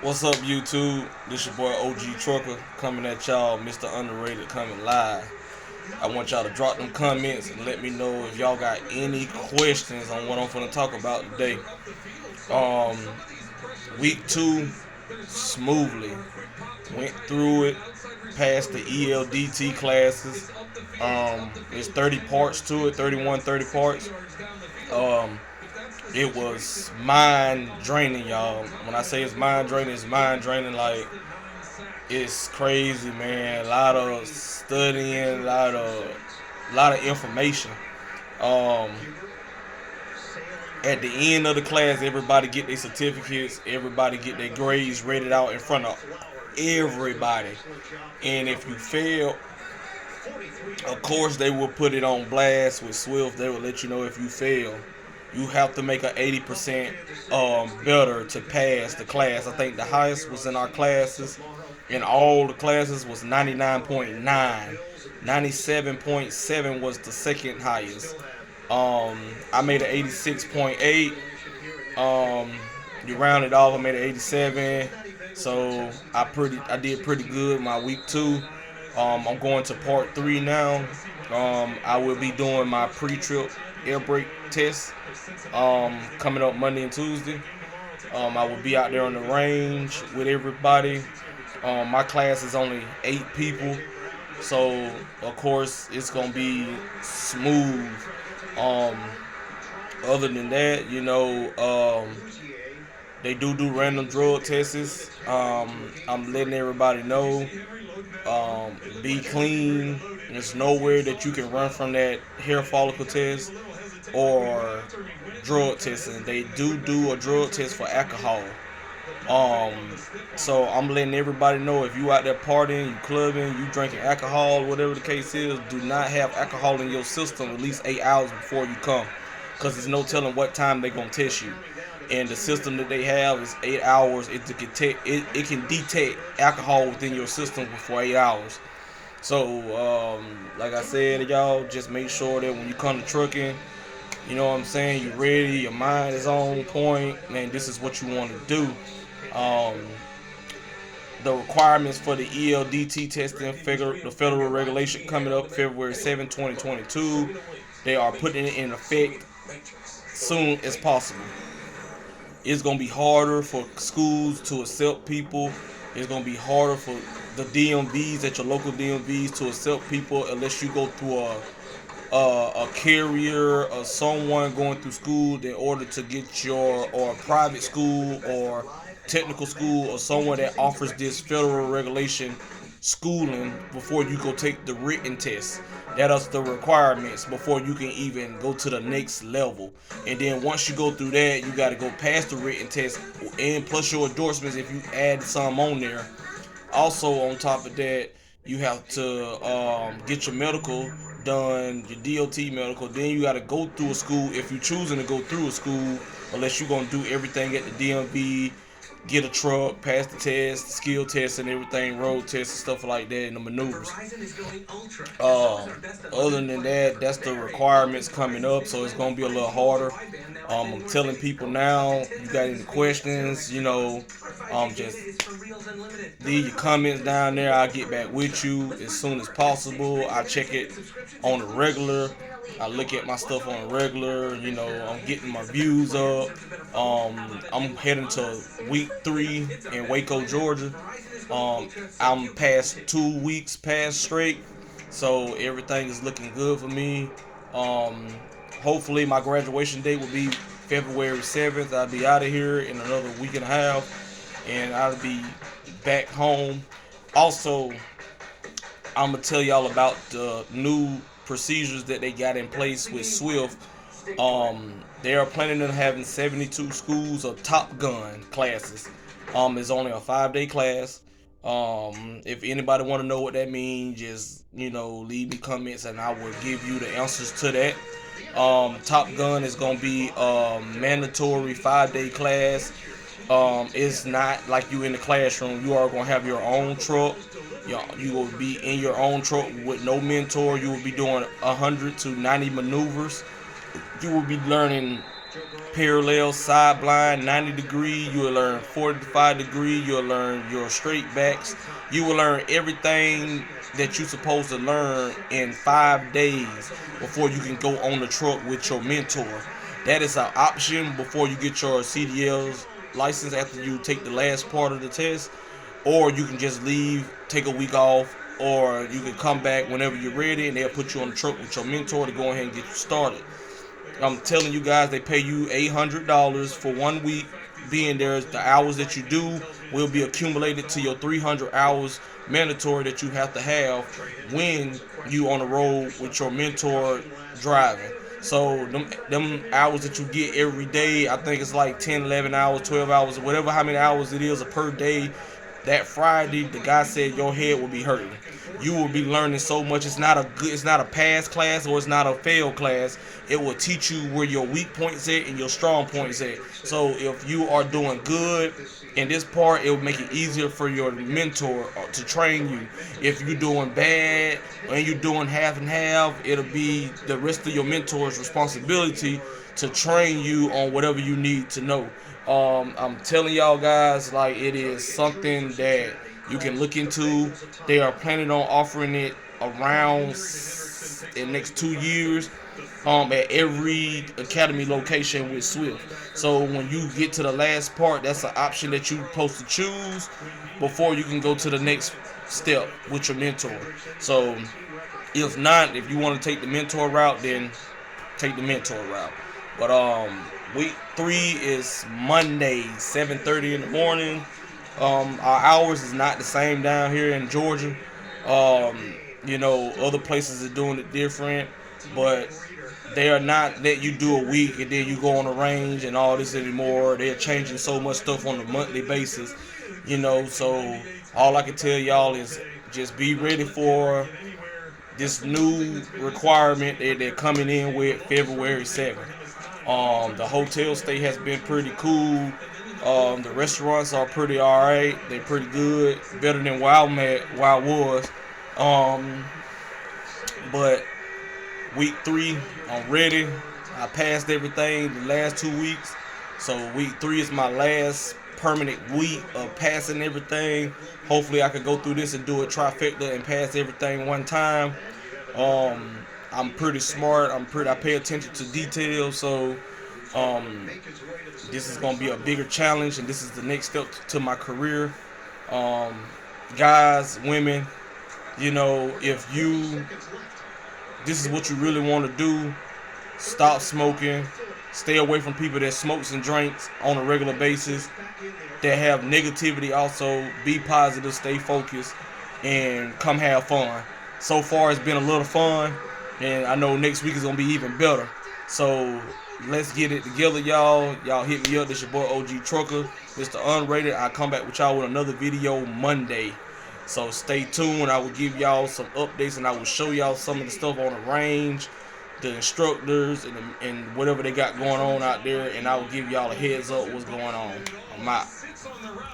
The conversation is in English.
What's up, YouTube? This your boy OG Trucker coming at y'all, Mr. Underrated coming live. I want y'all to drop them comments and let me know if y'all got any questions on what I'm gonna talk about today. Um, week 2, smoothly went through it, passed the ELDT classes. There's 30 parts to it, 31, 30 parts. Um, it was mind draining, y'all. When I say it's mind draining, it's mind draining. Like, it's crazy, man. A lot of studying, a lot of information. Um, at the end of the class, everybody get their certificates, everybody get their grades rated out in front of everybody. And if you fail, of course they will put it on blast with Swift. They will let you know if you fail. You have to make an 80% better to pass the class. I think the highest was in our classes, in all the classes, was 99.9. 97.7 was the second highest. I made an 86.8. You rounded off, I made an 87. So I did pretty good my week 2. I'm going to part 3 now. I will be doing my pre-trip air brake test coming up Monday and Tuesday. I will be out there on the range with everybody. My class is only 8 people, so of course it's gonna be smooth. Um, Other than that, they do random drug tests. I'm letting everybody know. Be clean. There's nowhere that you can run from that hair follicle test or drug testing. They do a drug test for alcohol. Um, so I'm letting everybody know, if you out there partying, you clubbing, you drinking alcohol, whatever the case is, do not have alcohol in your system at least 8 hours before you come, because there's no telling what time they're gonna test you. And the system that they have is 8 hours. It can detect alcohol within your system before 8 hours. So, like I said, y'all, just make sure that when you come to trucking, you know what I'm saying, you're ready, your mind is on point, man. This is what you want to do. Um, the requirements for the ELDT testing, the federal regulation coming up February 7th, 2022. They are putting it in effect soon as possible. It's gonna be harder for schools to accept people. It's gonna be harder for the DMVs at your local DMVs to accept people unless you go through a carrier or someone going through school in order to get or a private school or technical school or someone that offers this federal regulation schooling before you go take the written test. That is the requirements before you can even go to the next level. And then once you go through that, you got to go past the written test and plus your endorsements if you add some on there. Also, on top of that, you have to get your medical done, your DOT medical. Then you got to go through a school if you're choosing to go through a school, unless you're going to do everything at the DMV, get a truck, pass the test, the skill test and everything, road tests and stuff like that, and the maneuvers. Other than that, that's the requirements coming up, so it's going to be a little harder. I'm telling people now, you got any questions, just leave your comments down there. I'll get back with you as soon as possible. I check it on the regular. I look at my stuff on the regular. I'm getting my views up. I'm heading to week 3 in Waco, Georgia. I'm past 2 weeks past straight, so everything is looking good for me. Hopefully, my graduation date will be February 7th. I'll be out of here in another week and a half, and I'll be back home. Also, I'm gonna tell y'all about the new procedures that they got in place with Swift. They are planning on having 72 schools of Top Gun classes. It's only a 5-day class. If anybody want to know what that means, just leave me comments and I will give you the answers to that. Top Gun is gonna be a mandatory 5-day class. It's not like you in the classroom. You are gonna have your own truck. You will be in your own truck with no mentor. You will be doing 100 to 90 maneuvers. You will be learning parallel, side blind, 90 degree. You will learn 45 degree. You'll learn your straight backs. You will learn everything that you're supposed to learn in 5 days before you can go on the truck with your mentor. That is an option before you get your CDL's license after you take the last part of the test, or you can just leave, take a week off, or you can come back whenever you're ready and they'll put you on the truck with your mentor to go ahead and get you started. I'm telling you guys, they pay you $800 for 1 week being there. The hours that you do will be accumulated to your 300 hours mandatory that you have to have when you on the road with your mentor driving. So them hours that you get every day, I think it's like 10, 11 hours, 12 hours, whatever how many hours it is per day. That Friday, the guy said your head will be hurting. You will be learning so much. It's not a pass class or it's not a fail class. It will teach you where your weak points at and your strong points at. So if you are doing good in this part, it will make it easier for your mentor to train you. If you're doing bad and you're doing half and half, it'll be the rest of your mentor's responsibility to train you on whatever you need to know. I'm telling y'all guys, like, it is something that you can look into. They are planning on offering it around in the next 2 years at every academy location with Swift. So when you get to the last part, that's an option that you're supposed to choose before you can go to the next step with your mentor. So if not, if you want to take the mentor route, then take the mentor route. But week 3 is Monday, 7:30 in the morning. Our hours is not the same down here in Georgia. Other places are doing it different, but they are not let you do a week and then you go on the range and all this anymore. They're changing so much stuff on a monthly basis, so all I can tell y'all is just be ready for this new requirement that they're coming in with February 7th. The hotel stay has been pretty cool. The restaurants are pretty alright. They're pretty good, better than where I was. But week 3, I'm ready. I passed everything the last 2 weeks, so week 3 is my last permanent week of passing everything. Hopefully, I can go through this and do a trifecta and pass everything one time. I'm pretty smart. I pay attention to details, so this is gonna be a bigger challenge, and this is the next step to my career. Guys, women, if this is what you really want to do, stop smoking. Stay away from people that smokes and drinks on a regular basis, that have negativity. Also, be positive, stay focused, and come have fun. So far, it's been a little fun, and I know next week is going to be even better. So, let's get it together, y'all. Y'all hit me up. This your boy OG Trucker, Mr. Unrated. I'll come back with y'all with another video Monday. So, stay tuned. I will give y'all some updates, and I will show y'all some of the stuff on the range, the instructors, and whatever they got going on out there, and I will give y'all a heads up what's going on. I'm out.